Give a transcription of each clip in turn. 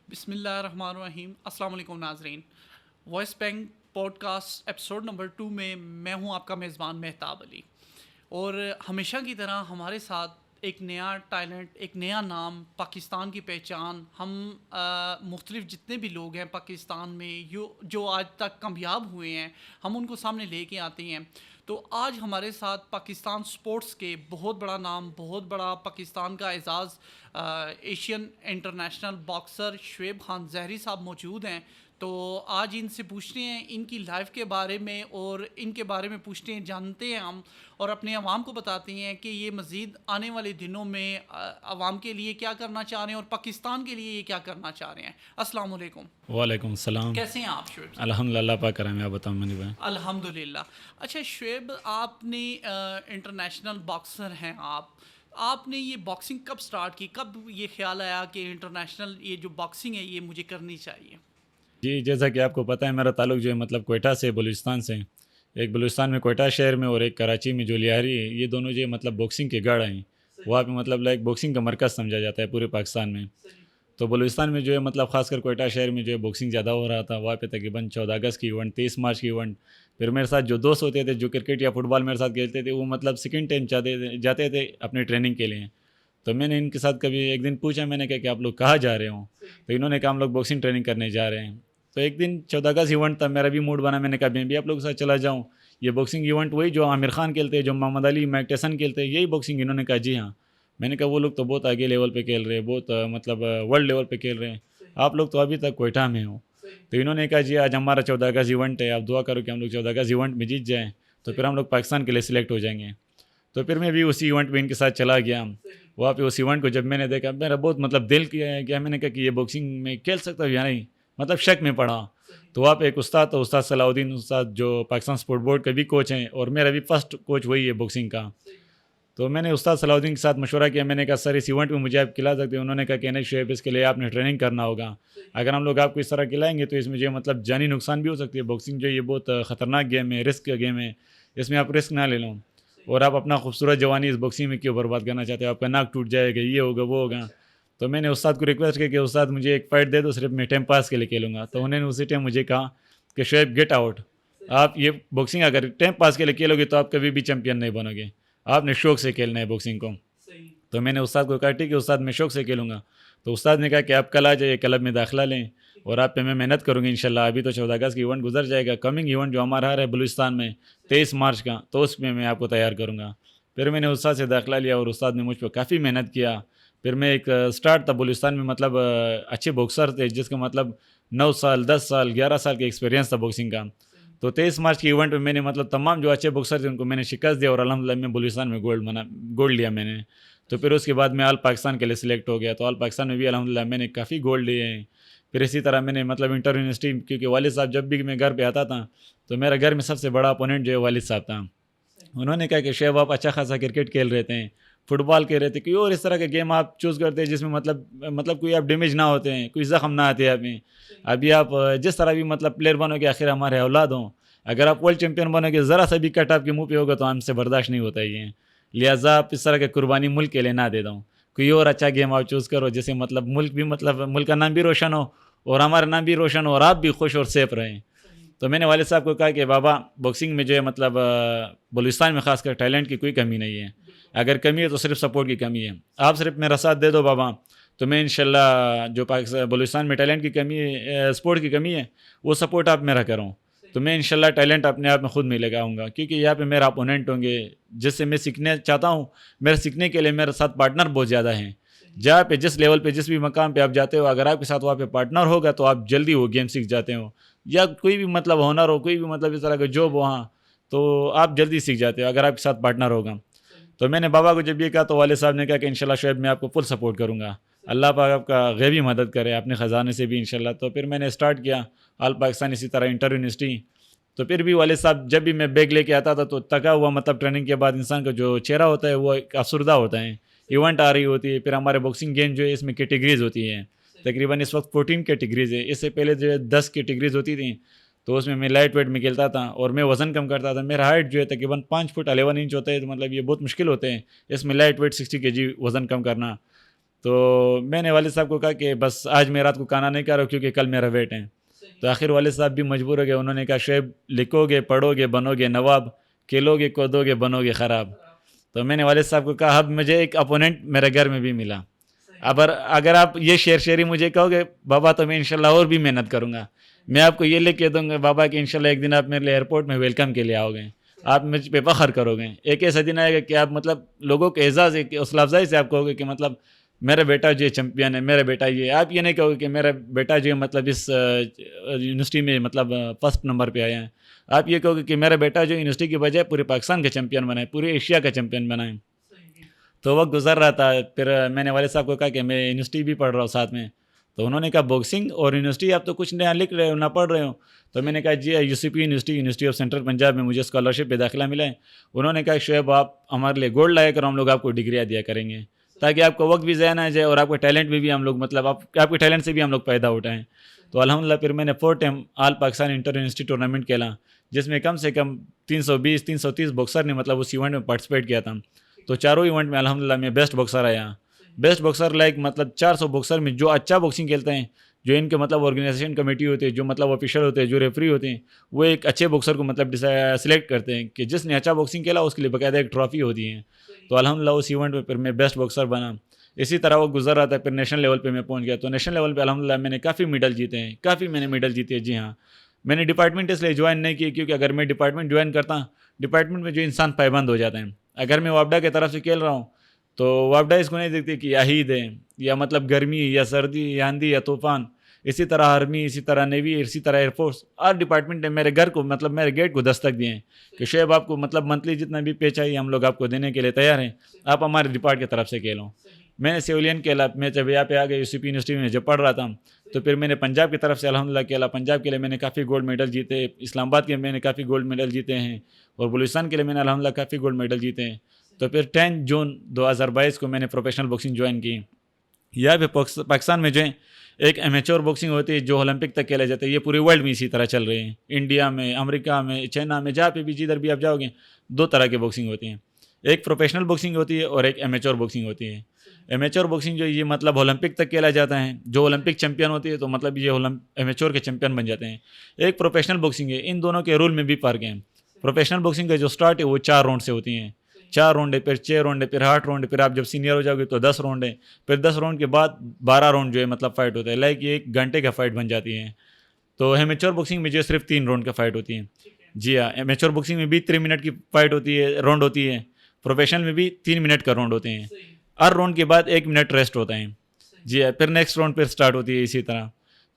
بسم اللہ الرحمن الرحیم. السلام علیکم ناظرین. Voice bank podcast episode number 2 میں میں ہوں آپ کا میزبان مہتاب علی. اور ہمیشہ کی طرح ہمارے ساتھ ایک نیا ٹیلنٹ، ایک نیا نام، پاکستان کی پہچان. ہم مختلف جتنے بھی لوگ ہیں پاکستان میں جو آج تک کامیاب ہوئے ہیں، ہم ان کو سامنے لے کے آتے ہیں. تو آج ہمارے ساتھ پاکستان سپورٹس کے بہت بڑا نام، بہت بڑا پاکستان کا اعزاز، Asian international boxer Shoaib Khan Zehri sahib موجود ہیں. تو آج ان سے پوچھتے ہیں ان کی لائف کے بارے میں، اور ان کے بارے میں پوچھتے ہیں، جانتے ہیں ہم، اور اپنے عوام کو بتاتے ہیں کہ یہ مزید آنے والے دنوں میں عوام کے لیے کیا کرنا چاہ رہے ہیں اور پاکستان کے لیے یہ کیا کرنا چاہ رہے ہیں. السلام علیکم. وعلیکم السلام. کیسے ہیں آپ شعیب صاحب؟ الحمد للہ پاک کرم. آپ بتاؤں منی بھائی. الحمد للہ. اچھا شعیب، آپ نے انٹرنیشنل باکسر ہیں. آپ نے یہ باکسنگ کب سٹارٹ کی؟ کب یہ خیال آیا کہ انٹرنیشنل یہ جو باکسنگ ہے یہ مجھے کرنی چاہیے؟ جی، جیسا کہ آپ کو پتہ ہے میرا تعلق جو ہے مطلب کوئٹہ سے، بلوچستان سے. ایک بلوچستان میں کوئٹہ شہر میں، اور ایک کراچی میں جو لیاری ہے. یہ دونوں جو ہے مطلب باکسنگ کے گڑھ ہیں. وہاں پہ مطلب لائک باکسنگ کا مرکز سمجھا جاتا ہے پورے پاکستان میں. تو بلوچستان میں جو ہے مطلب خاص کر کوئٹہ شہر میں جو ہے باکسنگ زیادہ ہو رہا تھا. وہاں پہ تقریباً 14 اگست کی ایونٹ، 23 مارچ کی ایونٹ. پھر میرے ساتھ جو دوست ہوتے تھے جو کرکٹ یا فٹ بال میرے ساتھ کھیلتے تھے، وہ مطلب سیکنڈ ٹائم جاتے تھے اپنی ٹریننگ کے لیے. تو میں نے ان کے ساتھ کبھی ایک دن پوچھا، میں نے کہا کہ آپ لوگ کہاں جا رہے ہوں؟ تو انہوں نے کہا ہم لوگ باکسنگ ٹریننگ کرنے جا رہے ہیں. تو ایک دن 14 اگست ایونٹ تھا، میرا بھی موڈ بنا، میں نے کہا میں بھی آپ لوگ کے ساتھ چلا جاؤں. یہ باکسنگ ایونٹ وہی جو عامر خان کھیلتے ہیں، جو محمد علی، میک ٹیسن کھیلتے ہیں، یہی باکسنگ؟ انہوں نے کہا جی ہاں. میں نے کہا وہ لوگ تو بہت آگے لیول پہ کھیل رہے ہیں، بہت مطلب ورلڈ لیول پہ کھیل رہے ہیں. آپ لوگ تو ابھی تک کوئٹہ میں ہو. تو انہوں نے کہا جی آج ہمارا 14 اگست ایونٹ ہے، آپ دعا کرو کہ ہم لوگ 14 اگست ایونٹ میں جیت جائیں، تو پھر ہم لوگ پاکستان کے لیے سلیکٹ ہو جائیں گے. تو پھر میں بھی اسی ایونٹ میں ان کے ساتھ چلا گیا. وہاں پہ اس ایونٹ کو جب میں نے دیکھا، میرا بہت مطلب دل کیا، میں نے کہا کہ یہ باکسنگ میں کھیل سکتا ہوں یا نہیں، مطلب شک میں پڑا. تو وہاں پہ ایک استاد تو استاد صلاح الدین استاد، جو پاکستان سپورٹ بورڈ کے بھی کوچ ہیں، اور میرا بھی فرسٹ کوچ وہی ہے باکسنگ کا. تو میں نے استاد صلاح الدین کے ساتھ مشورہ کیا. میں نے کہا سر اس ایونٹ میں مجھے آپ کھلا سکتے ہیں؟ انہوں نے کہا کہ نہیں شعیب، اس کے لیے آپ نے ٹریننگ کرنا ہوگا. اگر ہم لوگ آپ کو اس طرح کھلائیں گے تو اس میں جو مطلب جانی نقصان بھی ہو سکتی ہے. باکسنگ جو یہ بہت خطرناک گیم ہے، رسک کا گیم ہے. اس میں آپ رسک نہ لے لوں، اور آپ اپنا خوبصورت جوانی اس باکسنگ میں کیوں برباد کرنا چاہتے ہو؟ آپ کا ناک ٹوٹ جائے گا، یہ ہوگا وہ ہوگا. تو میں نے استاد کو ریکویسٹ کی کہ استاد مجھے ایک فائٹ دے دو، صرف میں ٹائم پاس کے لیے کھیلوں گا. تو انہوں نے اسی ٹائم مجھے کہا کہ شعیب گیٹ آؤٹ. آپ یہ باکسنگ اگر ٹائم پاس کے لیے کھیلو گے تو آپ کبھی بھی چیمپئن نہیں بنو گے. آپ نے شوق سے کھیلنا ہے باکسنگ کو. تو میں نے استاد کو کہا ٹھیک ہے استاد، میں شوق سے کھیلوں گا. تو استاد نے کہا کہ آپ کل آ جائیے، کلب میں داخلہ لیں، اور آپ پہ میں محنت کروں گی انشاءاللہ. ابھی تو 14 اگست کی ایونٹ گزر جائے گا، کمنگ ایونٹ جو ہمارا ہے بلوچستان میں 23 مارچ کا، تو اس میں آپ کو تیار کروں گا. پھر میں نے استاد سے داخلہ لیا، اور استاد نے مجھ پہ کافی محنت کیا. پھر میں ایک سٹارٹ تھا بلوچستان میں، مطلب اچھے باکسر تھے جس کا مطلب 9 سال 10 سال 11 سال کا ایکسپیرینس تھا باکسنگ کا. تو 23 مارچ کی ایونٹ میں میں نے مطلب تمام جو اچھے باکسر تھے ان کو میں نے شکست دیا، اور الحمدللہ میں بلوچستان میں گولڈ لیا میں نے. تو پھر اس کے بعد میں آل پاکستان کے لیے سلیکٹ ہو گیا. تو آل پاکستان میں بھی الحمدللہ میں نے کافی گولڈ لیے ہیں. پھر اسی طرح میں نے مطلب انٹر یونیورسٹی، کیونکہ والد صاحب جب بھی میں گھر پہ آتا تھا تو میرا گھر میں سب سے بڑا اپوننٹ جو ہے والد صاحب تھا. انہوں نے کہا کہ شعیب آپ اچھا خاصا کرکٹ کھیل رہے تھے، فٹ بال کھیل رہے تھے، کوئی اور اس طرح کے گیم آپ چوز کرتے ہیں جس میں مطلب کوئی آپ ڈیمیج نہ ہوتے ہیں، کوئی زخم نہ آتے ہیں آپ میں. ابھی آپ جس طرح بھی مطلب پلیئر بنو گے، آخر ہمارے اولاد ہوں. اگر آپ ورلڈ چیمپئن بنو گے، ذرا سا بھی کٹ آپ کے منہ پہ ہوگا تو ہم سے برداشت نہیں ہوتا یہ. لہٰذا آپ اس طرح کے قربانی ملک کے لیے نہ دے دوں. کوئی اور اچھا گیم آپ چوز کرو جیسے مطلب ملک کا نام بھی روشن ہو، اور ہمارا نام بھی روشن ہو، اور آپ بھی خوش اور سیف رہیں. تو میں نے والد صاحب کو کہا کہ بابا باکسنگ میں جو ہے مطلب بلوچستان میں خاص کر ٹیلنٹ کی کوئی کمی نہیں ہے. اگر کمی ہے تو صرف سپورٹ کی کمی ہے. آپ صرف میرا ساتھ دے دو بابا، تو میں انشاءاللہ جو بلوچستان میں ٹیلنٹ کی کمی ہے، سپورٹ کی کمی ہے، وہ سپورٹ آپ میرا کروں. تو میں انشاءاللہ ٹیلنٹ اپنے آپ میں خود میں لے آؤں گا، کیونکہ یہاں پہ میرا اپوننٹ ہوں گے جس سے میں سیکھنے چاہتا ہوں. میرے سیکھنے کے لیے میرے ساتھ پارٹنر بہت زیادہ ہیں. جہاں پہ جس لیول پہ جس بھی مقام پہ آپ جاتے ہو، اگر آپ کے ساتھ وہاں پہ پارٹنر ہوگا تو آپ جلدی وہ گیم سیکھ جاتے ہو. یا کوئی بھی مطلب ہنر ہو، کوئی بھی مطلب اس طرح کا جاب ہو، وہاں تو آپ جلدی سیکھ جاتے ہو اگر آپ کے ساتھ پارٹنر ہوگا. تو میں نے بابا کو جب یہ کہا تو والد صاحب نے کہا کہ انشاءاللہ شعیب میں آپ کو فل سپورٹ کروں گا، اللہ پاک آپ کا غیبی مدد کرے اپنے خزانے سے بھی انشاءاللہ. تو پھر میں نے اسٹارٹ کیا آل پاکستان، اسی طرح انٹر یونیورسٹی. تو پھر بھی والد صاحب جب بھی میں بیگ لے کے آتا تھا تو تکا ہوا مطلب ٹریننگ کے بعد انسان کا جو چہرہ ہوتا ہے وہ ایک افسردہ ہوتا ہے. ایونٹ آ رہی ہوتی ہے، پھر ہمارے باکسنگ گیم جو ہے اس میں کیٹیگریز ہوتی ہیں، تقریباً اس وقت 14 کیٹیگریز ہے. اس سے پہلے جو ہے 10 کیٹیگریز ہوتی تھیں. تو اس میں لائٹ ویٹ میں کھیلتا تھا، اور میں وزن کم کرتا تھا. میرا ہائٹ جو ہے تقریباً 5 فٹ 11 انچ ہوتا ہے، تو مطلب یہ بہت مشکل ہوتے ہیں اس میں لائٹ ویٹ 60 kg وزن کم کرنا. تو میں نے والد صاحب کو کہا کہ بس آج میں رات کو کھانا نہیں کھا رہا ہوں کیونکہ کل میرا ویٹ ہے. تو آخر والد صاحب بھی مجبور ہو گئے. انہوں نے کہا شعیب لکھو گے پڑھو گے بنو گے نواب, کھیلو گے کودو گے بنو گے خراب. تو میں نے والد صاحب کو کہا اب مجھے ایک اپوننٹ میرے گھر میں بھی ملا. اگر آپ یہ شعری مجھے کہو گے بابا تو میں انشاءاللہ اور بھی محنت کروں گا. میں آپ کو یہ لکھ کے دوں گا بابا کہ انشاءاللہ ایک دن آپ میرے لیے ایئرپورٹ میں ویلکم کے لیے آؤ گے, آپ مجھ پہ فخر کرو گے. ایک ایسا دن آئے گا کہ آپ مطلب لوگوں کے اعزاز حوصلہ افزائی سے آپ کہو گے کہ مطلب میرا بیٹا جو چیمپئن ہے, میرا بیٹا یہ. آپ یہ نہیں کہو گے کہ میرا بیٹا جو مطلب اس یونیورسٹی میں مطلب فرسٹ نمبر پہ آیا ہے. آپ یہ کہو گے کہ میرا بیٹا جو یونیورسٹی کی بجائے پورے پاکستان کا چیمپئن بنا ہے, پورے ایشیا کا چیمپئن بنا ہے. تو وقت گزر رہا تھا. پھر میں نے والد صاحب کو کہا کہ میں یونیورسٹی بھی پڑھ رہا ہوں ساتھ میں. تو انہوں نے کہا باکسنگ اور یونیورسٹی آپ تو کچھ نیا لکھ رہے ہو نہ پڑھ رہے ہو. تو میں نے کہا جی UCP university of central Punjab میں مجھے اسکالرشپ پہ داخلہ ملا ہے. انہوں نے کہا شعیب آپ ہمارے لیے گولڈ لایا کرو, ہم لوگ آپ کو ڈگریاں دیا کریں گے تاکہ آپ کو وقت بھی ضائع نہ جائے اور آپ کا ٹیلنٹ بھی ہم لوگ مطلب آپ کے ٹیلنٹ سے بھی ہم لوگ پیدا اٹھائیں. تو الحمدللہ پھر میں نے 4 time all Pakistan inter university tournament کھیلا جس میں کم سے کم 320-330 باکسر نے مطلب اس ایونٹ میں پارٹیسپیٹ کیا تھا. تو چاروں ایونٹ میں الحمدللہ میں بیسٹ باکسر آیا. بیسٹ باکسر لائک مطلب 400 باکسر میں جو اچھا باکسنگ کھیلتے ہیں, جو ان کے مطلب آرگنائزیشن کمیٹی ہوتی ہے, جو مطلب آفیشل ہوتے ہیں, جو ریفری ہوتے ہیں, وہ ایک اچھے باکسر کو مطلب سلیکٹ کرتے ہیں کہ جس نے اچھا باکسنگ کھیلا اس کے لیے باقاعدہ ایک ٹرافی ہوتی ہے. تو الحمدللہ اس ایونٹ میں پھر میں بیسٹ باکسر بنا. اسی طرح وہ گزر رہا تھا. پھر نیشنل لیول پہ میں پہنچ گیا. تو نیشنل لیول پہ الحمدللہ میں نے کافی میڈل جیتے ہیں, میں نے میڈل جیتے ہیں. جی ہاں, میں نے ڈپارٹمنٹ اس لیے جوائن نہیں کی کیونکہ اگر میں ڈپارٹمنٹ جوائن کرتا, ڈپارٹمنٹ میں جو انسان پابند ہو جاتے ہیں. اگر میں وابڈا کی طرف سے کھیل رہا ہوں تو وابڈا اس کو نہیں دیکھتی کہ یا عید ہے یا مطلب گرمی یا سردی یا آندھی یا طوفان. اسی طرح آرمی, اسی طرح نیوی, اسی طرح ایئر فورس, ہر ڈپارٹمنٹ نے میرے گھر کو مطلب میرے گیٹ کو دستک دیے ہیں کہ شعیب آپ کو مطلب منتھلی جتنا بھی پے چاہیے ہم لوگ آپ کو دینے کے لیے تیار ہیں, آپ ہمارے ڈپارٹ کی طرف سے کھیلو. میں نے سیولین کھیلا. میں جب یہاں پہ آ گیا UCP یونیورسٹی میں جب پڑھ رہا تھا تو پھر میں نے پنجاب کی طرف سے الحمدللہ کھیلا. پنجاب کے لیے میں نے کافی گولڈ میڈل جیتے. اسلام آباد کے میں نے کافی گولڈ میڈل جیتے ہیں اور بلوچستان کے لیے میں نے الحمدللہ کافی گولڈ میڈل جیتے ہیں. تو پھر 10 جون 2022 کو میں نے پروفیشنل باکسنگ جوائن کی. یہاں پہ پاکستان میں جو ہے ایک امیچور باکسنگ ہوتی ہے جو اولمپک تک کھیلا جاتا ہے. یہ پورے ورلڈ میں اسی طرح چل رہے ہیں, انڈیا میں, امریکہ میں, چائنا میں, جہاں پہ بھی جدھر بھی آپ جاؤ گے 2 طرح کی باکسنگ ہوتی ہیں. ایک پروفیشنل باکسنگ ہوتی ہے اور ایک امیچور باکسنگ ہوتی ہے. امیچور باکسنگ جو یہ مطلب اولمپک تک کھیلا جاتا ہے, جو اولمپک چیمپئن ہوتی ہے تو مطلب یہ امیچور کے چیمپئن بن جاتے ہیں. ایک پروفیشنل باکسنگ ہے. ان دونوں کے رول میں بھی فرق ہیں. پروفیشنل باکسنگ کا جو سٹارٹ ہے وہ 4 راؤنڈ سے ہوتی ہیں. 4 راؤنڈ ہے, پھر 6 راؤنڈ ہے, پھر 8 راؤنڈ ہے, پھر آپ جب سینئر ہو جاؤ گے تو 10 راؤنڈ ہے, پھر 10 راؤنڈ کے بعد 12 راؤنڈ جو ہے مطلب فائٹ ہوتا ہے. لائک یہ 1 گھنٹے کا فائٹ بن جاتی ہے. تو امیچور باکسنگ میں جو صرف 3 راؤنڈ کا فائٹ ہوتی ہے. جی ہاں, امیچور باکسنگ میں بھی 3 منٹ کی فائٹ ہوتی ہے, راؤنڈ ہوتی ہے. پروفیشنل میں بھی 3 منٹ کا راؤنڈ ہوتے ہیں. ہر راؤنڈ کے بعد 1 منٹ ریسٹ ہوتا ہے. جی ہاں, پھر نیکسٹ راؤنڈ پھر اسٹارٹ ہوتی ہے اسی طرح.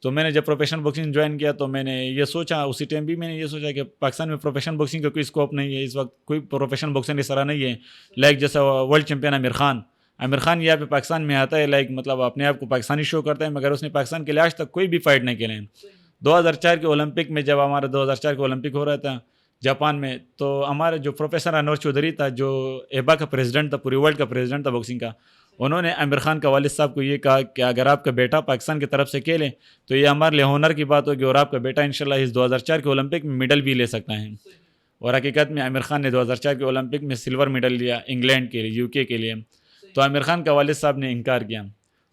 تو میں نے جب پروفیشنل باکسنگ جوائن کیا تو میں نے یہ سوچا, اسی ٹائم بھی میں نے یہ سوچا کہ پاکستان میں پروفیشنل باکسنگ کا کوئی اسکوپ نہیں ہے اس وقت. کوئی پروفیشنل باکسر اس طرح نہیں ہے. لائک جیسا ورلڈ چیمپئن عامر خان یہاں پہ پاکستان میں آتا ہے, لائک مطلب اپنے آپ کو پاکستانی شو کرتا ہے, مگر اس نے پاکستان کے لیے آج تک کوئی بھی فائٹ نہیں کھیلے ہیں. 2004 کے اولمپک میں جب ہمارا 2004 کے اولمپک ہو رہا تھا جاپان میں, تو ہمارے جو پروفیسر انور چودھری تھا, جو ایبا کا پریزیڈنٹ تھا, پوری ورلڈ کا پریزیڈنٹ تھا باکسنگ کا, انہوں نے عامر خان کا والد صاحب کو یہ کہا کہ اگر آپ کا بیٹا پاکستان کی طرف سے کھیلے تو یہ ہمارے لیے ہونر کی بات ہوگی اور آپ کا بیٹا انشاءاللہ اس 2004 کے اولمپک میں میڈل بھی لے سکتا ہے. اور حقیقت میں عامر خان نے 2004 کے اولمپک میں سلور میڈل لیا انگلینڈ کے لیے, UK کے لیے. تو عامر خان کا والد صاحب نے انکار کیا.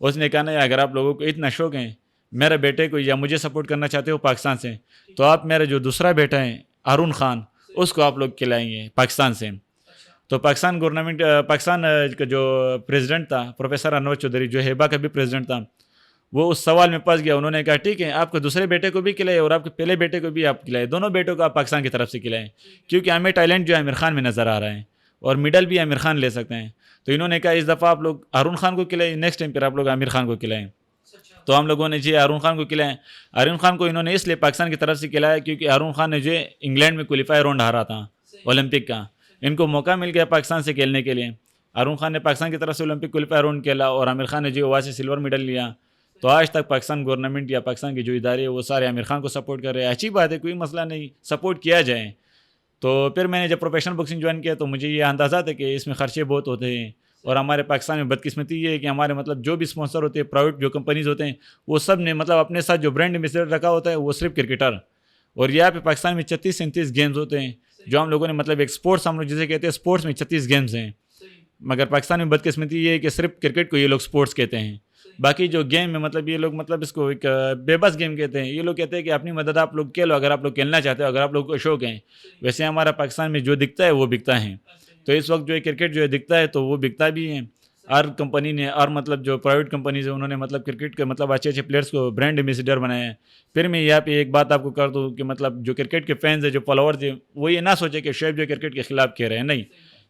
اس نے کہا نہیں, اگر آپ لوگوں کو اتنا شوق ہے میرے بیٹے کو یا مجھے سپورٹ کرنا چاہتے ہو پاکستان سے, تو آپ میرا جو دوسرا بیٹا ہے ہارون خان, اس کو آپ لوگ کھلائیں گے پاکستان سے. تو پاکستان کا جو پریزیڈنٹ تھا پروفیسر انور چودھری, جو ہیبا کا بھی پریزیڈنٹ تھا, وہ اس سوال میں پھنس گیا. انہوں نے کہا ٹھیک ہے, آپ کے دوسرے بیٹے کو بھی کھلائے اور آپ کے پہلے بیٹے کو بھی آپ کھلائے, دونوں بیٹوں کو آپ پاکستان کی طرف سے کھلائیں, کیونکہ ہمیں ٹیلنٹ جو ہے عامر خان میں نظر آ رہا ہے اور میڈل بھی عامر خان لے سکتے ہیں. تو انہوں نے کہا اس دفعہ آپ لوگ ہارون خان کو کھلائیں, نیکسٹ ٹائم پھر آپ لوگ عامر خان کو کھلائیں. تو ہم لوگوں نے جی ہارون خان کو کھلائیں. ہارون خان کو انہوں نے اس لیے پاکستان کی طرف سے کھلایا کیونکہ ہارون خان نے جو انگلینڈ میں کوالیفائی راؤنڈ ہارا تھا اولمپک کا, ان کو موقع مل گیا پاکستان سے کھیلنے کے لیے. ہارون خان نے پاکستان کی طرف سے اولمپک کوالیفائی راؤنڈ کھیلا اور عامر خان نے جو وہاں سے سلور میڈل لیا. تو آج تک پاکستان گورنمنٹ یا پاکستان کے جو ادارے ہیں وہ سارے عامر خان کو سپورٹ کر رہے ہیں. اچھی بات ہے, کوئی مسئلہ نہیں, سپورٹ کیا جائے. تو پھر میں نے جب پروفیشنل باکسنگ جوائن کیا تو مجھے یہ اندازہ تھا کہ اس میں خرچے بہت ہوتے ہیں, اور ہمارے پاکستان میں بدقسمتی یہ ہے کہ ہمارے مطلب جو بھی اسپانسر ہوتے ہیں, پرائیویٹ جو کمپنیز ہوتے ہیں, وہ سب نے مطلب اپنے ساتھ جو برانڈ ایمبیسڈر رکھا ہوتا ہے وہ صرف کرکٹر. اور یہاں پہ پاکستان میں 36-37 گیمز ہوتے ہیں جو ہم لوگوں نے مطلب ایک اسپورٹس, ہم لوگ جسے کہتے ہیں اسپورٹس میں 36 گیمز ہیں. مگر پاکستان میں بدقسمتی یہ ہے کہ صرف کرکٹ کو یہ لوگ سپورٹس کہتے ہیں. باقی جو گیم ہے مطلب یہ لوگ مطلب اس کو ایک بے بس گیم کہتے ہیں. یہ لوگ کہتے ہیں کہ اپنی مدد آپ لوگ کھیلو اگر آپ لوگ کھیلنا چاہتے ہو, اگر آپ لوگ کو شوق ہے. ویسے ہمارا پاکستان میں جو دکھتا ہے وہ بکتا ہے. تو اس وقت جو ہے کرکٹ جو ہے دکھتا ہے تو وہ بکتا بھی ہے. ہر کمپنی نے اور مطلب جو پرائیویٹ کمپنیز ہیں انہوں نے مطلب کرکٹ کے مطلب اچھے اچھے پلیئرس کو برانڈ ایمبیسیڈر بنائے ہیں. پھر میں یہاں پہ ایک بات آپ کو کر دوں کہ مطلب جو کرکٹ کے فینز ہیں, جو فالوورز ہیں, وہ یہ نہ سوچے کہ شعیب جو کرکٹ کے خلاف کہہ رہے ہیں. نہیں,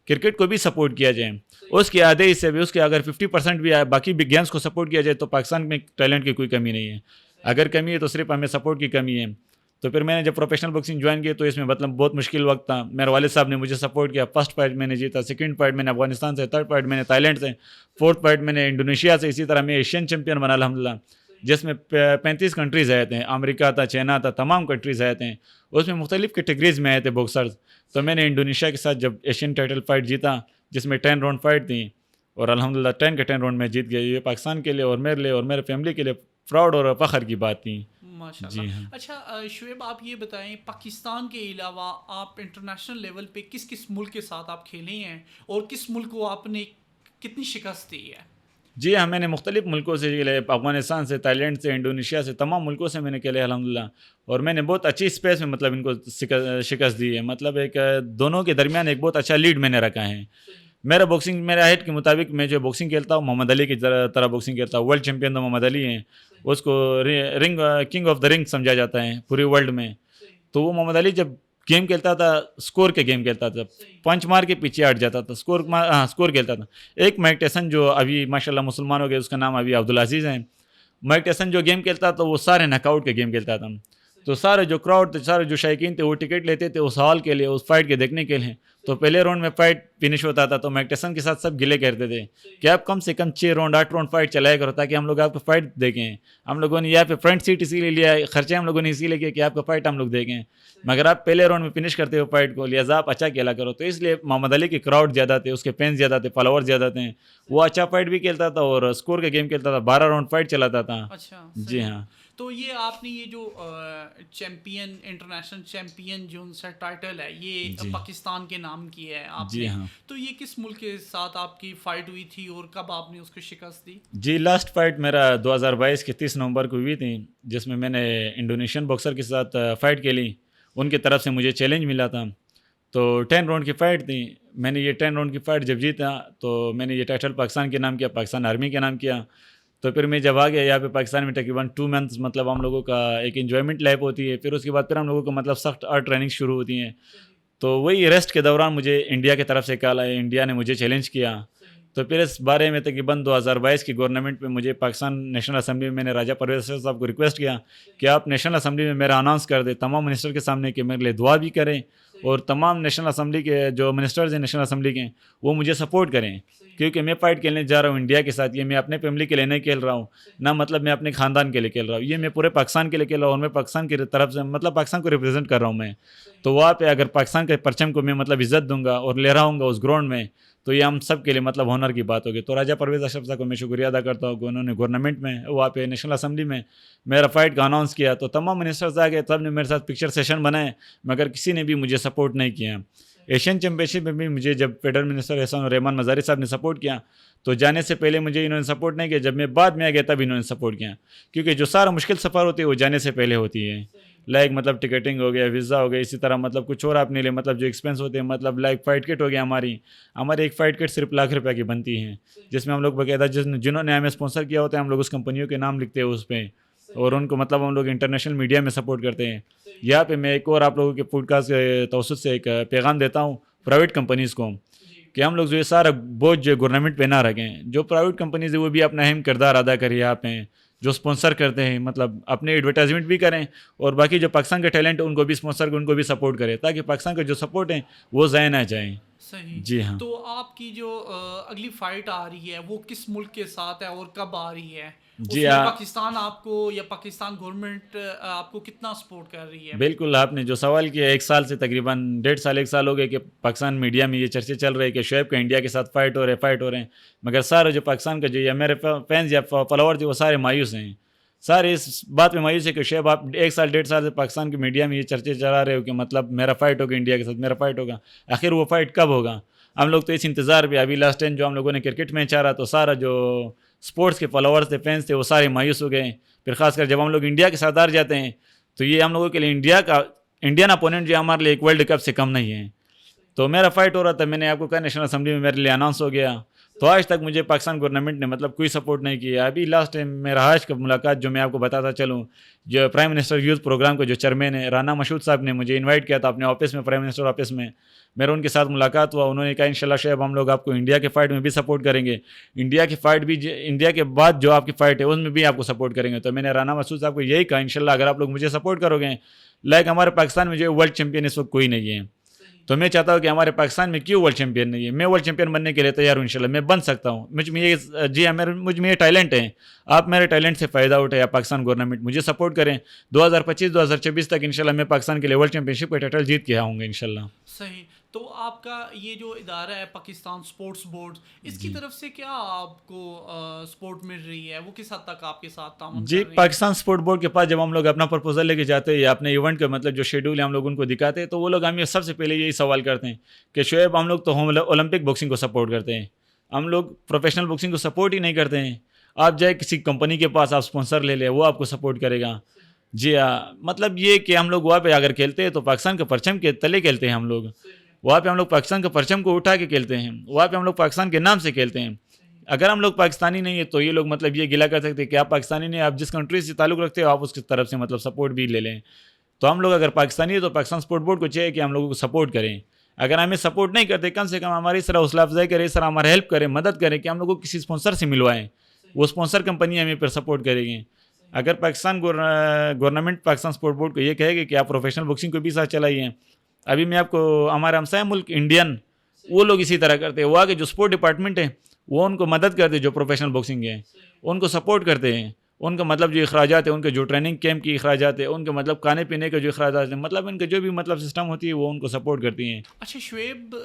کرکٹ کو بھی سپورٹ کیا جائے. اس کے آدھے حصے بھی, اس کے اگر 50% بھی آئے, باقی بھی گیمس کو سپورٹ کیا جائے تو پاکستان میں ٹیلنٹ کی کوئی کمی نہیں ہے. اگر کمی ہے تو صرف ہمیں سپورٹ کی کمی ہے. تو پھر میں نے جب پروفیشنل باکسنگ جوائن کی تو اس میں مطلب بہت مشکل وقت تھا. میرے والد صاحب نے مجھے سپورٹ کیا. فرسٹ فائٹ میں نے جیتا, سیکنڈ فائٹ میں نے افغانستان سے, تھرڈ فائٹ میں نے تھائی لینڈ سے, فورتھ فائٹ میں نے انڈونیشیا سے. اسی طرح میں ایشین چیمپئن بنا الحمدللہ, جس میں 35 کنٹریز آئے تھے. امریکہ تھا, چائنا تھا, تمام کنٹریز آئے تھے. اس میں مختلف کیٹیگریز میں آئے تھے باکسرز. تو میں نے انڈونیشیا کے ساتھ جب ایشین ٹائٹل فائٹ جیتا, جس میں 10 راؤنڈ فائٹ تھی, اور الحمدللہ 10 کے 10 راؤنڈ میں جیت گیا. یہ پاکستان کے لیے اور میرے لیے اور میرے فیملی کے لیے پراؤڈ اور فخر کی بات تھی. ماشاء اللہ. اچھا شعیب, آپ یہ بتائیں پاکستان کے علاوہ آپ انٹرنیشنل لیول پہ کس کس ملک کے ساتھ آپ کھیلے ہیں, اور کس ملک کو آپ نے کتنی شکست دی ہے؟ جی ہاں, میں نے مختلف ملکوں سے کھیلے. افغانستان سے, تھائی لینڈ سے, انڈونیشیا سے, تمام ملکوں سے میں نے کھیلے الحمدللہ. اور میں نے بہت اچھی اسپیس میں مطلب ان کو شکست دی ہے. مطلب ایک دونوں کے درمیان ایک بہت اچھا لیڈ میں نے رکھا ہے. میرا باکسنگ میرے ہائٹ کے مطابق میں جو باکسنگ کھیلتا ہوں محمد علی کی طرح باکسنگ کھیلتا ہوں. ورلڈ چیمپئن تو محمد علی ہیں, اس کو رنگ کنگ آف دا رنگ سمجھا جاتا ہے پوری ورلڈ میں. تو وہ محمد علی جب گیم کھیلتا تھا, اسکور کے گیم کھیلتا تھا, پنچ مار کے پیچھے ہٹ جاتا تھا, اسکور کھیلتا تھا. ایک مائک ٹیسن جو ابھی ماشاء اللہ مسلمان ہو گئے, اس کا نام ابھی عبدالعزیز ہیں. مائک ٹیسن جو گیم کھیلتا تھا وہ سارے ناک آؤٹ کے گیم کھیلتا تھا. تو سارے جو کراؤڈ تھے, سارے جو شائقین تھے, وہ ٹکٹ لیتے تھے اس ہال کے لیے, اس فائٹ کے دیکھنے کے لیے. تو پہلے راؤنڈ میں فائٹ فنش ہوتا تھا تو مائک ٹیسن کے ساتھ سب گلے کرتے تھے کہ آپ کم سے کم 6 راؤنڈ 8 راؤنڈ فائٹ چلایا کرو تاکہ ہم لوگ آپ کو فائٹ دیکھیں. ہم لوگوں نے یہاں پہ فرنٹ سیٹ اسی لیے لیا, خرچے ہم لوگوں نے اسی لیے کیا کہ آپ کا فائٹ ہم لوگ دیکھیں, مگر آپ پہلے راؤنڈ میں فنش کرتے ہو فائٹ کو, لہٰذا آپ اچھا کھیلا کرو. تو اس لیے محمد علی کی کراؤڈ زیادہ تھے, اس کے فینس زیادہ تھے, فالوور زیادہ تھے. وہ اچھا فائٹ بھی کھیلتا تھا اور اسکور کے گیم کھیلتا تھا. 12 راؤنڈ فائٹ چلاتا تھا. اچھا جی ہاں. تو یہ آپ نے یہ جو چیمپئن انٹرنیشنل چیمپئن جو ان سے ٹائٹل ہے یہ پاکستان کے نام کی ہے آپ نے, تو یہ کس ملک کے ساتھ آپ کی فائٹ ہوئی تھی اور کب آپ نے اس کو شکست دی؟ جی لاسٹ فائٹ میرا 2022 کے 30 نومبر کو ہوئی تھی, جس میں نے انڈونیشین باکسر کے ساتھ فائٹ کھیلی. ان کی طرف سے مجھے چیلنج ملا تھا. تو 10 راؤنڈ کی فائٹ تھی. میں نے یہ 10 راؤنڈ کی فائٹ جب جیتا تو میں نے یہ ٹائٹل پاکستان کے نام کیا, پاکستان آرمی کے نام کیا. تو پھر میں جب آ گیا یہاں پہ پاکستان میں تقریباً 2 منتھس مطلب ہم لوگوں کا ایک انجوائمنٹ لائف ہوتی ہے. پھر اس کے بعد پھر ہم لوگوں کو مطلب سخت اور ٹریننگ شروع ہوتی ہیں. تو وہی ریسٹ کے دوران مجھے انڈیا کی طرف سے کال آیا, انڈیا نے مجھے چیلنج کیا. تو پھر اس بارے میں تقریباً 2022 کی گورنمنٹ میں مجھے پاکستان نیشنل اسمبلی میں میں نے راجہ پرویز صاحب کو ریکویسٹ کیا کہ آپ نیشنل اسمبلی میں میرا اناؤنس کر دیں تمام منسٹر کے سامنے کہ میرے لیے دعا بھی کریں, اور تمام نیشنل اسمبلی کے جو منسٹرز ہیں نیشنل اسمبلی کے وہ مجھے سپورٹ کریں, کیونکہ میں فائٹ کھیلنے جا رہا ہوں انڈیا کے ساتھ. یہ میں اپنے فیملی کے لیے نہیں کھیل رہا ہوں, نہ مطلب میں اپنے خاندان کے لیے کھیل رہا ہوں, یہ میں پورے پاکستان کے لیے کھیل رہا ہوں, اور میں پاکستان کی طرف سے مطلب پاکستان کو ریپرزینٹ کر رہا ہوں میں. تو وہاں پہ اگر پاکستان کے پرچم کو میں مطلب عزت دوں گا اور لے رہا ہوں گا اس گراؤنڈ میں, تو یہ ہم سب کے لیے مطلب ہونر کی بات ہوگی. تو راجہ پرویز اشرف صاحب کو میں شکریہ ادا کرتا ہوں کہ انہوں نے گورنمنٹ میں وہاں پہ نیشنل اسمبلی میں میرا فائٹ کا اناؤنس کیا. تو تمام منسٹرز آ گئے, سب نے میرے ساتھ پکچر سیشن بنائے, مگر کسی نے بھی مجھے سپورٹ نہیں کیا. ایشین چیمپئن شپ میں بھی مجھے جب فیڈرل منسٹر احسان الرحمان مزاری صاحب نے سپورٹ کیا, تو جانے سے پہلے مجھے انہوں نے سپورٹ نہیں کیا. جب میں بعد میں آ گیا تب انہوں نے سپورٹ کیا, کیونکہ جو سارا مشکل سفر ہوتی ہے وہ جانے سے پہلے ہوتی ہے. لائک مطلب ٹکٹنگ ہو گیا, ویزا ہو گیا, اسی طرح مطلب کچھ اور اپنے لیے مطلب جو ایکسپینس ہوتے ہیں, مطلب لائک فائٹ کٹ ہو گیا. ہماری ایک فائٹ کٹ صرف ₹1,00,000 کی بنتی ہے, جس میں ہم لوگ باقاعدہ جنہوں نے ہمیں اسپانسر کیا ہوتا ہے ہم لوگ اس کمپنیوں کے نام لکھتے ہیں اس پہ, اور ان کو مطلب ہم لوگ انٹرنیشنل میڈیا میں سپورٹ کرتے ہیں. یہاں پہ میں ایک اور آپ لوگوں کے پوڈ کاسٹ کے توسط سے ایک پیغام دیتا ہوں پرائیویٹ کمپنیز کو کہ ہم لوگ جو ہے سارا بوجھ جو گورنمنٹ پہ نہ رکھیں. جو پرائیویٹ کمپنیز ہیں وہ بھی اپنا اہم کردار ادا کریں یہاں پہ, جو اسپانسر کرتے ہیں مطلب اپنے ایڈورٹائزمنٹ بھی کریں, اور باقی جو پاکستان کے ٹیلنٹ ان کو بھی اسپانسر ان کو بھی سپورٹ کریں, تاکہ پاکستان کا جو سپورٹ ہے وہ ضائع نہ جائیں. صحیح. جی ہاں. تو آپ کی جو اگلی فائٹ آ رہی ہے وہ کس ملک کے ساتھ ہے اور کب آ رہی ہے؟ جی ہاں, پاکستان آپ کو یا پاکستان گورنمنٹ آپ کو کتنا سپورٹ کر رہی ہے؟ بالکل آپ نے جو سوال کیا, 1 سال سے تقریباً 1.5 سال ہو گئے کہ پاکستان میڈیا میں یہ چرچے چل رہے ہیں کہ شعیب کا انڈیا کے ساتھ فائٹ ہو رہے ہیں, مگر سارے جو پاکستان کا جو یا میرے فینس یا فالوور تھے وہ سارے مایوس ہیں. سارے اس بات میں مایوس ہے کہ شعیب آپ 1 سال 1.5 سال سے پاکستان کی میڈیا میں یہ چرچے چلا رہے ہو کہ مطلب میرا فائٹ ہوگا انڈیا کے ساتھ, میرا فائٹ ہوگا. آخر وہ فائٹ کب ہوگا؟ ہم لوگ تو اس انتظار بھی ابھی لاسٹ ٹائم جو ہم لوگوں نے کرکٹ میچ آ رہا تو سارا جو اسپورٹس کے فالوورس تھے فینس تھے وہ سارے مایوس ہو گئے. پھر خاص کر جب ہم لوگ انڈیا کے ساتھ ہار جاتے ہیں تو یہ ہم لوگوں کے لیے انڈین اپوننٹ جو ہمارے لیے ایک ورلڈ کپ سے کم نہیں ہے. تو میرا فائٹ ہو رہا تھا, میں نے آپ کو کہا نیشنل اسمبلی میں میرے لیے اناؤنس ہو گیا, تو آج تک مجھے پاکستان گورنمنٹ نے مطلب کوئی سپورٹ نہیں کیا. ابھی لاسٹ ٹائم میرا آج کا ملاقات جو میں آپ کو بتاتا چلوں, جو پرائم منسٹر یوتھ پروگرام کے جو چیئرمین ہیں رانا مشہود صاحب نے مجھے انوائٹ کیا تھا اپنے آفس میں, پرائم منسٹر آفس میں. میرا ان کے ساتھ ملاقات ہوا, انہوں نے کہا انشاءاللہ شعیب ہم لوگ آپ کو انڈیا کے فائٹ میں بھی سپورٹ کریں گے, انڈیا کی فائٹ بھی انڈیا کے بعد جو آپ کی فائٹ ہے اس میں بھی آپ کو سپورٹ کریں گے. تو میں نے رانا مسعود صاحب کو یہی کہا انشاءاللہ اگر آپ لوگ مجھے سپورٹ کرو گے, لائک ہمارے پاکستان میں جو ورلڈ چیمپئن اس وقت کوئی نہیں ہے, تو میں چاہتا ہوں کہ ہمارے پاکستان میں کیوں ورلڈ چیمپئن نہیں ہے, میں ورلڈ چیمپئن بننے کے لیے تیار ہوں انشاءاللہ, میں بن سکتا ہوں. مجھ میں یہ ٹیلنٹ ہے, آپ میرے ٹیلنٹ سے فائدہ اٹھائیں, آپ پاکستان گورنمنٹ مجھے سپورٹ کریں. 2025-2026 تک انشاءاللہ میں پاکستان کے لیے ورلڈ چیمپئن شپ کا ٹائٹل جیت کے آؤں گا انشاءاللہ. صحیح. تو آپ کا یہ جو ادارہ ہے پاکستان سپورٹس بورڈ, اس کی طرف سے کیا آپ کو سپورٹ مل رہی ہے, وہ کس حد تک آپ کے ساتھ تعاون کر رہی ہے؟ پاکستان سپورٹ بورڈ کے پاس جب ہم لوگ اپنا پرپوزل لے کے جاتے ہیں یا اپنے ایونٹ کا مطلب جو شیڈول ہے ہم لوگ ان کو دکھاتے ہیں, تو وہ لوگ ہمیں سب سے پہلے یہی سوال کرتے ہیں کہ شعیب ہم لوگ تو اولمپک باکسنگ کو سپورٹ کرتے ہیں, ہم لوگ پروفیشنل باکسنگ کو سپورٹ ہی نہیں کرتے ہیں. آپ جائے کسی کمپنی کے پاس آپ اسپانسر لے لیں, وہ آپ کو سپورٹ کرے گا. جی ہاں, مطلب یہ کہ ہم لوگ وہاں پہ اگر کھیلتے ہیں تو پاکستان کے پرچم کے تلے کھیلتے ہیں ہم لوگ, وہاں پہ ہم لوگ پاکستان کے پرچم کو اٹھا کے کھیلتے ہیں, وہاں پہ ہم لوگ پاکستان کے نام سے کھیلتے ہیں. اگر ہم لوگ پاکستانی نہیں ہیں تو یہ لوگ مطلب یہ گلا کر سکتے ہیں کہ آپ پاکستانی نہیں, آپ جس کنٹری سے تعلق رکھتے ہو آپ اس کی طرف سے مطلب سپورٹ بھی لے لیں. تو ہم لوگ اگر پاکستانی ہے تو پاکستان سپورٹ بورڈ کو چاہیے کہ ہم لوگوں کو سپورٹ کریں. اگر ہمیں سپورٹ نہیں کرتے کم سے کم ہماری اس طرح حوصلہ افزائی کرے, اس طرح ہمارا ہیلپ کرے, مدد کرے کہ ہم لوگوں کو کسی اسپانسر سے ملوائیں, وہ اسپانسر کمپنی ہمیں پھر سپورٹ کرے گی. اگر Pakistan government Pakistan support board کو یہ کہے گی کہ آپ پروفیشنل باکسنگ کو بھی ساتھ چلائیے. ابھی میں آپ کو ہمارا ہمسایہ ملک انڈین, وہ لوگ اسی طرح کرتے ہیں, وہاں کے جو اسپورٹ ڈپارٹمنٹ ہے وہ ان کو مدد کرتے ہیں, جو پروفیشنل باکسنگ ہے ان کو سپورٹ کرتے ہیں. ان کا مطلب جو اخراجات ہیں, ان کے جو ٹریننگ کیمپ کی اخراجات ہیں, ان کے مطلب کھانے پینے کے جو اخراجات ہیں, مطلب ان کے جو بھی مطلب سسٹم ہوتی ہے وہ ان کو سپورٹ کرتی ہیں. اچھا شعیب,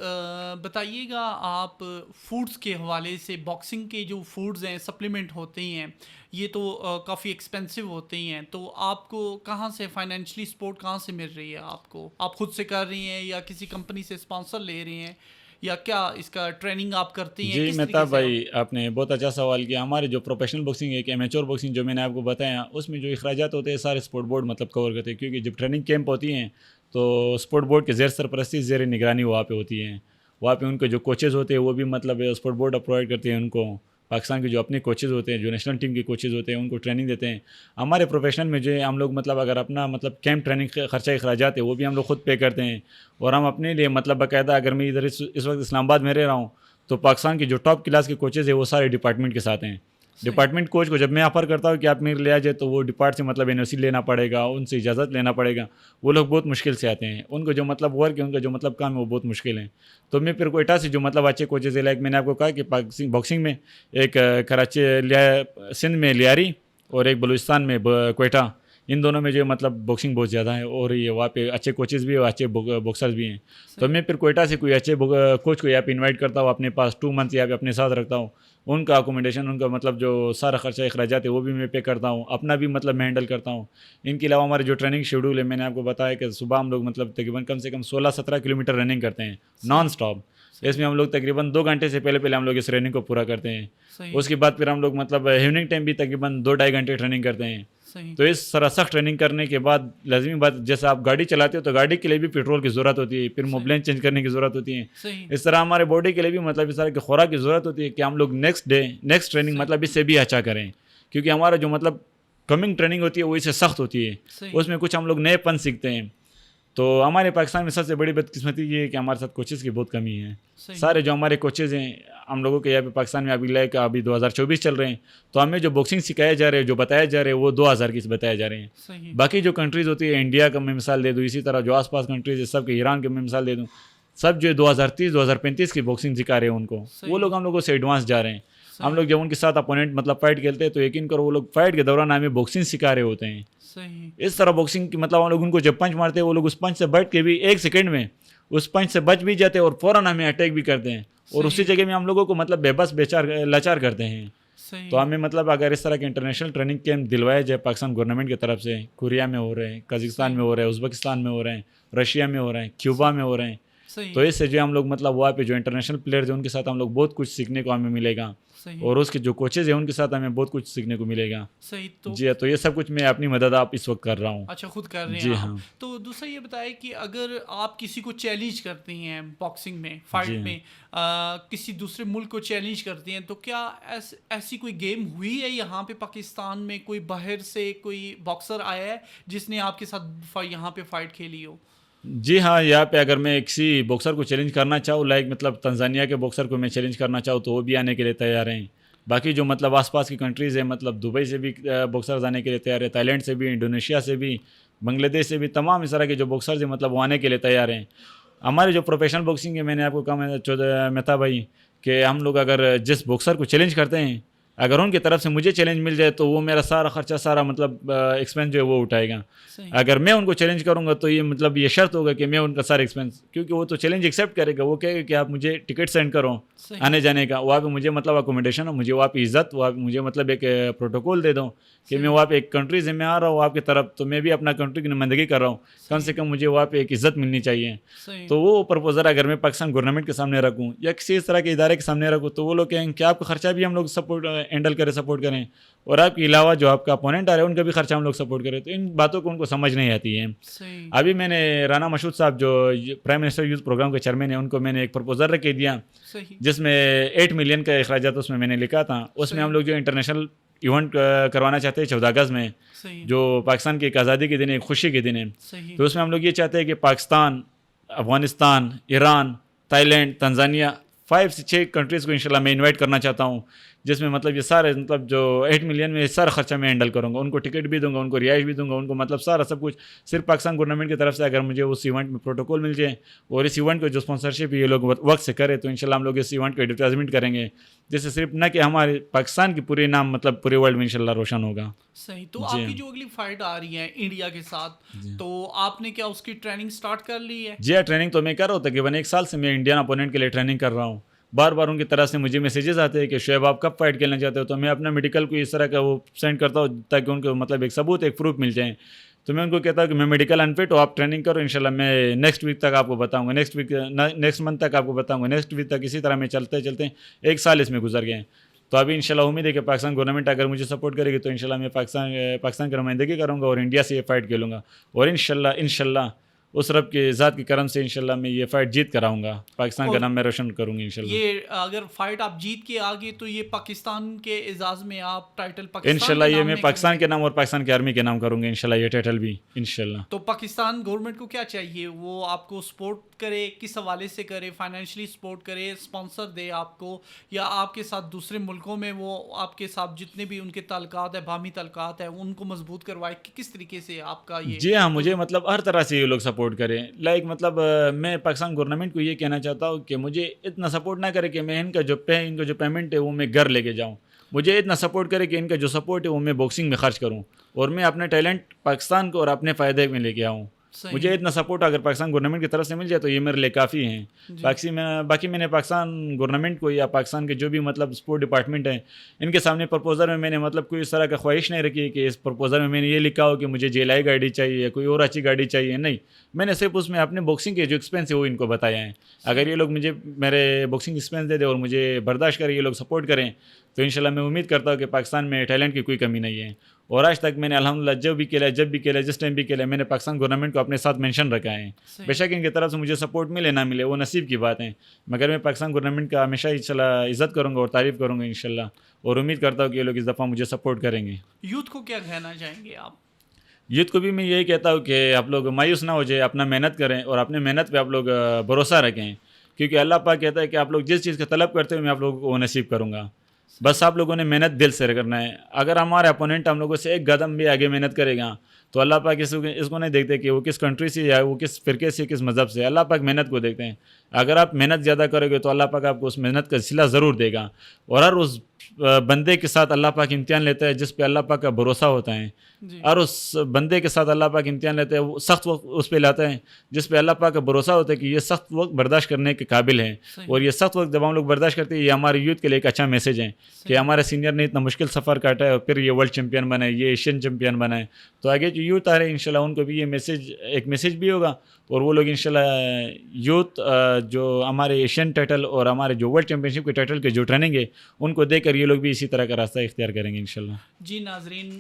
بتائیے گا آپ فوڈز کے حوالے سے, باکسنگ کے جو فوڈز ہیں سپلیمنٹ ہوتے ہیں یہ تو کافی ایکسپینسو ہوتے ہیں, تو آپ کو کہاں سے فائنینشلی سپورٹ کہاں سے مل رہی ہے آپ کو؟ آپ خود سے کر رہی ہیں یا کسی کمپنی سے اسپانسر لے رہی ہیں, یا کیا اس کا ٹریننگ آپ کرتی ہیں؟ جی مہتاب بھائی آپ نے بہت اچھا سوال کیا. ہمارے جو پروفیشنل باکسنگ ہے کہ امیچور باکسنگ جو میں نے آپ کو بتایا, اس میں جو اخراجات ہوتے ہیں سارے سپورٹ بورڈ مطلب کور کرتے ہیں, کیونکہ جب ٹریننگ کیمپ ہوتی ہیں تو سپورٹ بورڈ کے زیر سرپرستی زیر نگرانی وہاں پہ ہوتی ہیں. وہاں پہ ان کے جو کوچز ہوتے ہیں وہ بھی مطلب سپورٹ بورڈ پرووائڈ کرتے ہیں ان کو. پاکستان کے جو اپنے کوچز ہوتے ہیں, جو نیشنل ٹیم کے کوچز ہوتے ہیں, ان کو ٹریننگ دیتے ہیں. ہمارے پروفیشنل میں جو ہے ہم لوگ مطلب اگر اپنا مطلب کیمپ ٹریننگ خرچہ اخراجات ہے وہ بھی ہم لوگ خود پے کرتے ہیں. اور ہم اپنے لیے مطلب باقاعدہ, اگر میں ادھر اس وقت اسلام آباد میں رہ رہا ہوں تو پاکستان کی جو ٹاپ کلاس کے کوچز ہیں وہ سارے ڈپارٹمنٹ کے ساتھ ہیں. ڈپارٹمنٹ کوچ کو جب میں آفر کرتا ہوں کہ آپ میرے لے آ جائے تو وہ ڈپارٹ سے مطلب NOC لینا پڑے گا, ان سے اجازت لینا پڑے گا. وہ لوگ بہت مشکل سے آتے ہیں, ان کو جو مطلب ورک ہے, ان کا جو مطلب کام ہے وہ بہت مشکل ہے. تو میں پھر کوئٹہ سے جو مطلب اچھے کوچز ہے, لائک میں نے آپ کو کہا کہ باکسنگ میں ایک کراچی سندھ میں لیاری اور ایک بلوچستان میں کوئٹہ, ان دونوں میں جو مطلب باکسنگ بہت زیادہ ہے اور یہ وہاں پہ اچھے کوچز بھی ہیں اور اچھے باکسرز بھی ہیں. تو میں پھر کوئٹہ سے کوئی اچھے کوچ کو یہاں پہ انوائٹ کرتا ہوں اپنے پاس, 2 منتھ یہاں پہ اپنے ساتھ رکھتا ہوں. ان کا اکوموڈیشن, ان کا مطلب جو سارا خرچہ اخراجات ہے وہ بھی میں پے کرتا ہوں, اپنا بھی مطلب میں ہینڈل کرتا ہوں. ان کے علاوہ ہمارے جو ٹریننگ شیڈول ہے, میں نے آپ کو بتایا کہ صبح ہم لوگ مطلب تقریباً کم سے کم 16-17 کلومیٹر رننگ کرتے ہیں نان اسٹاپ. اس میں ہم لوگ تقریباً 2 گھنٹے سے پہلے ہم لوگ اس رننگ کو پورا کرتے ہیں. اس کے بعد پھر ہم لوگ مطلب ایوننگ ٹائم بھی تقریباً 2-2.5 گھنٹے ٹریننگ کرتے ہیں. تو اس طرح سخت ٹریننگ کرنے کے بعد لازمی بات, جیسے آپ گاڑی چلاتے ہو تو گاڑی کے لیے بھی پیٹرول کی ضرورت ہوتی ہے, پھر موبلین چینج کرنے کی ضرورت ہوتی ہے. اس طرح ہمارے باڈی کے لیے بھی مطلب اس طرح کی خوراک کی ضرورت ہوتی ہے کہ ہم لوگ نیکسٹ ٹریننگ مطلب اس سے بھی اچھا کریں, کیونکہ ہمارا جو مطلب کمنگ ٹریننگ ہوتی ہے وہ اس سے سخت ہوتی ہے. اس میں کچھ ہم لوگ نئے پن سیکھتے ہیں. تو ہمارے پاکستان میں سب سے بڑی بدقسمتی یہ ہے کہ ہمارے ساتھ کوچز کی بہت کمی ہے. سارے جو ہمارے کوچز ہیں ہم لوگوں کے یہاں پہ پاکستان میں ابھی 2024 چل رہے ہیں, تو ہمیں جو باکسنگ سکھایا جا رہے ہیں, جو بتایا جا رہے ہیں, وہ 2000 کی بتایا جا رہے ہیں. باقی جو کنٹریز ہوتی ہے, انڈیا کا میں مثال دے دوں, اسی طرح جو آس پاس کنٹریز ہے سب کے, ایران کے میں مثال دے دوں, سب جو 2030-2035 کی باکسنگ سکھا رہے ہیں ان کو, وہ لوگ ہم لوگوں سے ایڈوانس جا رہے ہیں. ہم لوگ جب ان کے ساتھ اپوننٹ مطلب فائٹ کھیلتے ہیں تو یقین کرو وہ لوگ فائٹ کے دوران ہمیں باکسنگ سکھا رہے ہوتے ہیں. اس طرح باکسنگ کی مطلب ہم لوگ ان کو جب پنچ مارتے ہیں وہ لوگ اس پنچ سے بیٹھ کے بھی 1 سیکنڈ میں اس پنچ سے بچ بھی جاتے ہیں اور فوراً ہمیں اٹیک بھی کرتے ہیں, اور اسی جگہ میں ہم لوگوں کو مطلب بے بس لاچار کرتے ہیں. تو ہمیں مطلب اگر اس طرح کے انٹرنیشنل ٹریننگ کیمپ دلوایا جائے پاکستان گورنمنٹ کی طرف سے, کوریا میں ہو رہے ہیں, قزاقستان میں ہو رہے ہیں, ازبکستان میں ہو رہے ہیں, رشیا میں ہو رہے ہیں, کیوبا میں ہو رہے ہیں, صحیح تو اس سے جو ہم لوگ مطلب وہاں پہ جو انٹرنیشنل پلیئرز ہیں ان کے ساتھ ہم لوگ بہت کچھ سیکھنے کو ہمیں ملے گا، صحیح اور اس کے جو کوچز ہیں ان کے ساتھ ہمیں بہت کچھ سیکھنے کو ملے گا. صحیح. تو جی تو یہ سب کچھ میں اپنی مدد آپ اس وقت کر رہا ہوں. اچھا خود کر رہے ہیں جی آپ. ہاں. تو دوسرا یہ بتائیں کہ اگر آپ کسی کو چیلنج کرتی ہیں باکسنگ میں، فائٹ میں، کسی دوسرے ملک کو چیلنج کرتی ہیں، تو کیا ایسی کوئی گیم ہوئی ہے یہاں پہ پاکستان میں، کوئی باہر سے کوئی باکسر آیا ہے جس نے آپ کے ساتھ یہاں پہ فائٹ کھیلی ہو؟ جی ہاں، یہاں پہ اگر میں کسی باکسر کو چیلنج کرنا چاہوں، لائک مطلب تنزانیہ کے باکسر کو میں چیلنج کرنا چاہوں تو وہ بھی آنے کے لیے تیار ہیں. باقی جو مطلب آس پاس کی کنٹریز ہیں، مطلب دبئی سے بھی باکسرز آنے کے لیے تیار ہیں، تائی لینڈ سے بھی، انڈونیشیا سے بھی، بنگلہ دیش سے بھی، تمام اس طرح کے جو باکسرز ہیں مطلب وہ آنے کے لیے تیار ہیں. ہمارے جو پروفیشنل باکسنگ ہے، میں نے آپ کو کہا مہتا بھائی کہ ہم لوگ اگر جس باکسر کو چیلنج کرتے ہیں، اگر ان کی طرف سے مجھے چیلنج مل جائے تو وہ میرا سارا خرچہ، سارا مطلب ایکسپینس جو ہے وہ اٹھائے گا. اگر میں ان کو چیلنج کروں گا تو یہ مطلب یہ شرط ہوگا کہ میں ان کا سارا ایکسپینس، کیونکہ وہ تو چیلنج ایکسیپٹ کرے گا، وہ کہے گا کہ آپ مجھے ٹکٹ سینڈ کرو آنے جانے کا، وہاں پہ مجھے مطلب اکوموڈیشن ہو، مجھے وہاں پہ عزت، وہاں پہ مجھے مطلب ایک پروٹوکول دے دو کہ میں وہاں پہ ایک کنٹری سے میں آ رہا ہوں آپ کی طرف، تو میں بھی اپنا کنٹری کی نمائندگی کر رہا ہوں، کم سے کم مجھے وہاں پہ ایک عزت ملنی چاہیے. تو وہ پرپوزل اگر میں پاکستان گورنمنٹ کے سامنے رکھوں یا کسی اس طرح کے ادارے کے سامنے رکھوں تو وہ لوگ کہیں کہ آپ کا خرچہ بھی ہم لوگ سپورٹ ہینڈل کریں، سپورٹ کریں، اور آپ کے علاوہ جو آپ کا اپوننٹ آ رہا ہے ان کا بھی خرچہ ہم لوگ سپورٹ کریں. تو ان باتوں کو ان کو سمجھ نہیں آتی ہے. ابھی میں نے رانا مشہود صاحب جو پرائم منسٹر یوتھ پروگرام کے چیئرمین ہیں، ان کو میں نے ایک پرپوزل رکھ کے دیا جس میں 8 ملین کا اخراجات اس میں نے لکھا تھا. اس میں ہم لوگ جو انٹرنیشنل ایونٹ کروانا چاہتے ہیں 14 اگست میں، جو پاکستان کی ایک آزادی کے دن ہے، ایک خوشی کے دن ہے، تو اس میں ہم لوگ یہ چاہتے ہیں کہ پاکستان، افغانستان، ایران، تائی لینڈ، تنزانیہ، 5 سے 6 کنٹریز کو انشاءاللہ میں انوائٹ کرنا چاہتا ہوں، جس میں مطلب یہ سارے مطلب جو 8 ملین میں سارا خرچہ میں ہینڈل کروں گا. ان کو ٹکٹ بھی دوں گا، ان کو رہائش بھی دوں گا، ان کو مطلب سارا سب کچھ صرف پاکستان گورنمنٹ کی طرف سے اگر مجھے اس ایونٹ میں پروٹوکول مل جائے اور اس ایونٹ کو جو اسپانسرشپ یہ لوگ وقت سے کرے تو انشاءاللہ ہم لوگ اس ایونٹ کو ایڈورٹائزمنٹ کریں گے، جس سے صرف نہ کہ ہمارے پاکستان کی پورے نام مطلب پورے ورلڈ میں انشاءاللہ روشن ہوگا. صحیح. تو آپ کی جو اگلی فائٹ آ رہی ہے انڈیا کے ساتھ، تو آپ نے کیا اس کی ٹریننگ سٹارٹ کر لی ہے؟ جی ہاں، ٹریننگ تو میں کر رہا ہوں، تقریباً 1 سال سے میں انڈین اپوننٹ کے لیے ٹریننگ کر رہا ہوں. بار بار ان کی طرف سے مجھے میسیجز آتے ہیں کہ شعیب آپ کب فائٹ کھیلنا چاہتے ہو، تو میں اپنا میڈیکل کو اس طرح کا وہ سینڈ کرتا ہوں تاکہ ان کو مطلب ایک ثبوت، ایک پروف مل جائیں. تو میں ان کو کہتا ہوں کہ میں میڈیکل انفٹ ہوں، آپ ٹریننگ کرو، انشاءاللہ میں نیکسٹ ویک تک آپ کو بتاؤں گا، نیکسٹ منتھ تک آپ کو بتاؤں گا، نیکسٹ ویک تک. اسی طرح میں چلتے 1 سال اس میں گزر گئے. تو ابھی انشاءاللہ امید ہے کہ پاکستان گورنمنٹ اگر مجھے سپورٹ کرے گی تو انشاءاللہ میں پاکستان کی نمائندگی کروں گا اور انڈیا سے یہ فائٹ کھیلوں گا، اور انشاءاللہ اس رب کے ذات کی کرم سے انشاءاللہ میں یہ فائٹ جیت کر آؤں گا، پاکستان کا نام میں روشن کروں گی انشاءاللہ. یہ اگر فائٹ آپ جیت کے آگے تو یہ پاکستان کے اعزاز میں آپ ٹائٹل پاکستان انشاءاللہ یہ میں پاکستان کے نام اور پاکستان کی آرمی کے نام کروں گا انشاءاللہ یہ ٹائٹل بھی انشاءاللہ. تو پاکستان گورنمنٹ کو کیا چاہیے؟ وہ آپ کو سپورٹ کرے، کس حوالے سے کرے؟ فائنینشلی سپورٹ کرے، اسپانسر دے آپ کو، یا آپ کے ساتھ دوسرے ملکوں میں وہ آپ کے ساتھ جتنے بھی ان کے تعلقات ہیں، باہمی تعلقات ہیں، ان کو مضبوط کروائے؟ کس طریقے سے آپ کا یہ؟ جی ہاں، مجھے مطلب ہر طرح سے یہ لوگ سپورٹ کریں. لائک مطلب میں پاکستان گورنمنٹ کو یہ کہنا چاہتا ہوں کہ مجھے اتنا سپورٹ نہ کرے کہ میں ان کا جو پیمنٹ ہے وہ میں گھر لے کے جاؤں. مجھے اتنا سپورٹ کرے کہ ان کا جو سپورٹ ہے وہ میں باکسنگ میں خرچ کروں اور میں اپنے ٹیلنٹ پاکستان کو اور اپنے فائدے میں لے کے آؤں. مجھے اتنا سپورٹ اگر پاکستان گورنمنٹ کی طرف سے مل جائے تو یہ میرے لیے کافی ہیں. باقی میں نے پاکستان گورنمنٹ کو یا پاکستان کے جو بھی مطلب سپورٹ ڈپارٹمنٹ ہیں ان کے سامنے پرپوزل میں نے مطلب کوئی اس طرح کا خواہش نہیں رکھی کہ اس پرپوزل میں نے یہ لکھا ہو کہ مجھے جیلائی گاڑی چاہیے یا کوئی اور اچھی گاڑی چاہیے. نہیں، میں نے صرف اس میں اپنے باکسنگ کے جو ایکسپینس ہے وہ ان کو بتایا ہیں. اگر یہ لوگ مجھے میرے باکسنگ ایکسپینس دے دیں اور مجھے برداشت کریں، یہ لوگ سپورٹ کریں تو انشاءاللہ میں امید کرتا ہوں کہ پاکستان میں ٹیلنٹ کی کوئی کمی نہیں ہے. اور آج تک میں نے الحمدللہ جب بھی کھیلا جس ٹائم بھی کھیلا میں نے پاکستان گورنمنٹ کو اپنے ساتھ مینشن رکھا ہے. بے شک ان کی طرف سے مجھے سپورٹ ملے نہ ملے وہ نصیب کی بات ہے، مگر میں پاکستان گورنمنٹ کا ہمیشہ انشاءاللہ عزت کروں گا اور تعریف کروں گا انشاءاللہ، اور امید کرتا ہوں کہ یہ لوگ اس دفعہ مجھے سپورٹ کریں گے. یوتھ کو کیا کہنا چاہیں گے آپ؟ یوتھ کو بھی میں یہی کہتا ہوں کہ آپ لوگ مایوس نہ ہو جائے، اپنا محنت کریں اور اپنے محنت پہ آپ لوگ بھروسہ رکھیں، کیونکہ اللہ پاک کہتا ہے کہ آپ لوگ جس چیز کا طلب کرتے ہو میں آپ لوگوں کو وہ نصیب کروں گا. بس آپ لوگوں نے محنت دل سے کرنا ہے. اگر ہمارے اپوننٹ ہم لوگوں سے ایک قدم بھی آگے محنت کرے گا تو اللہ پاک اس کو نہیں دیکھتے کہ وہ کس کنٹری سے یا وہ کس فرقے سے، کس مذہب سے. اللہ پاک محنت کو دیکھتے ہیں. اگر آپ محنت زیادہ کرو گے تو اللہ پاک آپ کو اس محنت کا صلہ ضرور دے گا. اور ہر اس بندے کے ساتھ اللہ پاک امتحان لیتا ہے جس پہ اللہ پاک کا بھروسہ ہوتا ہے. اور اس بندے کے ساتھ اللہ پاک امتحان لیتا ہے، وہ سخت وقت اس پہ لاتا ہے جس پہ اللہ پاک کا بھروسہ ہوتا ہے کہ یہ سخت وقت برداشت کرنے کے قابل ہے. اور یہ سخت وقت جب ہم لوگ برداشت کرتے ہیں، یہ ہمارے یوتھ کے لیے ایک اچھا میسیج ہے کہ ہمارے سینئر نے اتنا مشکل سفر کاٹا ہے اور پھر یہ ورلڈ چیمپئن بنا ہے، یہ ایشین چیمپئن بنا ہے. تو آگے جو جو یوتھ آ رہے ہیں انشاءاللہ ان کو بھی یہ ایک میسیج بھی ہوگا, اور وہ لوگ انشاءاللہ یوتھ جو ہمارے ایشین ٹائٹل اور ہمارے جو ورلڈ چیمپئن شپ کے ٹائٹل کے جو ٹریننگ ہے ان کو دیکھ کر یہ لوگ بھی اسی طرح کا راستہ اختیار کریں گے انشاءاللہ. جی ناظرین,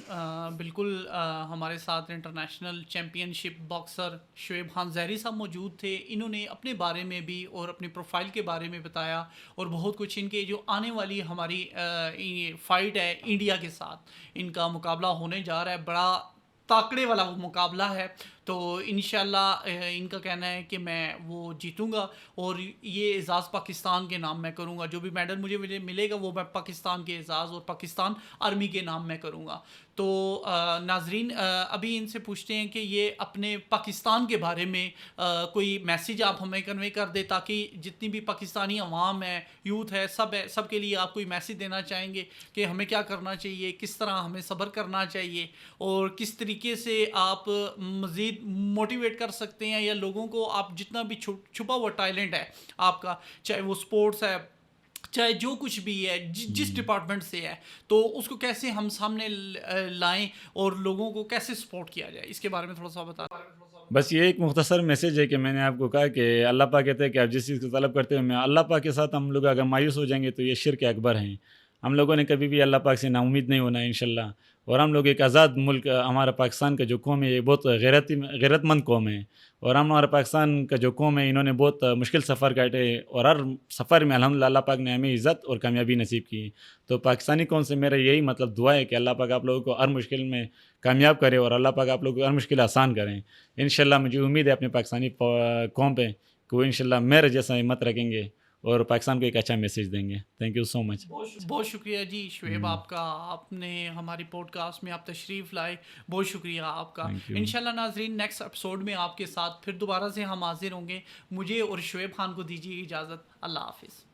بالکل ہمارے ساتھ انٹرنیشنل چیمپئن شپ باکسر شعیب خان زہری صاحب موجود تھے. انہوں نے اپنے بارے میں بھی اور اپنی پروفائل کے بارے میں بتایا, اور بہت کچھ ان کے جو آنے والی ہماری فائٹ ہے انڈیا کے ساتھ, ان کا مقابلہ ہونے جا رہا ہے, بڑا تاکڑے والا وہ مقابلہ ہے. تو انشاءاللہ ان کا کہنا ہے کہ میں وہ جیتوں گا اور یہ اعزاز پاکستان کے نام میں کروں گا. جو بھی میڈل مجھے ملے گا وہ میں پاکستان کے اعزاز اور پاکستان آرمی کے نام میں کروں گا. تو ناظرین ابھی ان سے پوچھتے ہیں کہ یہ اپنے پاکستان کے بارے میں کوئی میسیج آپ ہمیں کنوے کر دے, تاکہ جتنی بھی پاکستانی عوام ہے, یوتھ ہے, سب کے لیے آپ کوئی میسیج دینا چاہیں گے کہ ہمیں کیا کرنا چاہیے, کس طرح ہمیں صبر کرنا چاہیے, اور کس طریقے سے آپ مزید موٹیویٹ کر سکتے ہیں, یا لوگوں کو آپ جتنا بھی چھپا ہوا ٹیلنٹ ہے آپ کا, چاہے وہ سپورٹس ہے, چاہے جو کچھ بھی ہے, جس ڈپارٹمنٹ سے ہے, تو اس کو کیسے ہم سامنے لائیں اور لوگوں کو کیسے سپورٹ کیا جائے, اس کے بارے میں تھوڑا سا بتا دیں. بس یہ ایک مختصر میسیج ہے کہ میں نے آپ کو کہا کہ اللہ پاک کہتے ہیں کہ آپ جس چیز کو طلب کرتے ہیں, میں اللہ پاک کے ساتھ ہم لوگ اگر مایوس ہو جائیں گے تو یہ شرک اکبر ہیں. ہم لوگوں نے کبھی بھی اللہ پاک سے نا امید نہیں ہونا ہے انشاءاللہ. اور ہم لوگ ایک آزاد ملک, ہمارا پاکستان کا جو قوم ہے یہ بہت غیرت مند قوم ہے, اور ہمارا پاکستان کا جو قوم ہے انہوں نے بہت مشکل سفر کاٹے, اور ہر سفر میں الحمدللہ اللہ پاک نے ہمیں عزت اور کامیابی نصیب کی. تو پاکستانی قوم سے میرا یہی مطلب دعا ہے کہ اللہ پاک آپ لوگوں کو ہر مشکل میں کامیاب کرے, اور اللہ پاک آپ لوگوں کو ہر مشکل آسان کریں. انشاءاللہ مجھے امید ہے اپنے پاکستانی قوم پہ کہ وہ انشاءاللہ میرے جیسا ہمت رکھیں گے اور پاکستان کو ایک اچھا میسیج دیں گے. تھینک یو سو مچ. بہت شکریہ جی شعیب آپ کا, آپ نے ہماری پوڈ کاسٹ میں آپ تشریف لائے, بہت شکریہ آپ کا. انشاءاللہ ناظرین نیکسٹ ایپیسوڈ میں آپ کے ساتھ پھر دوبارہ سے ہم حاضر ہوں گے. مجھے اور شعیب خان کو دیجیے اجازت. اللہ حافظ.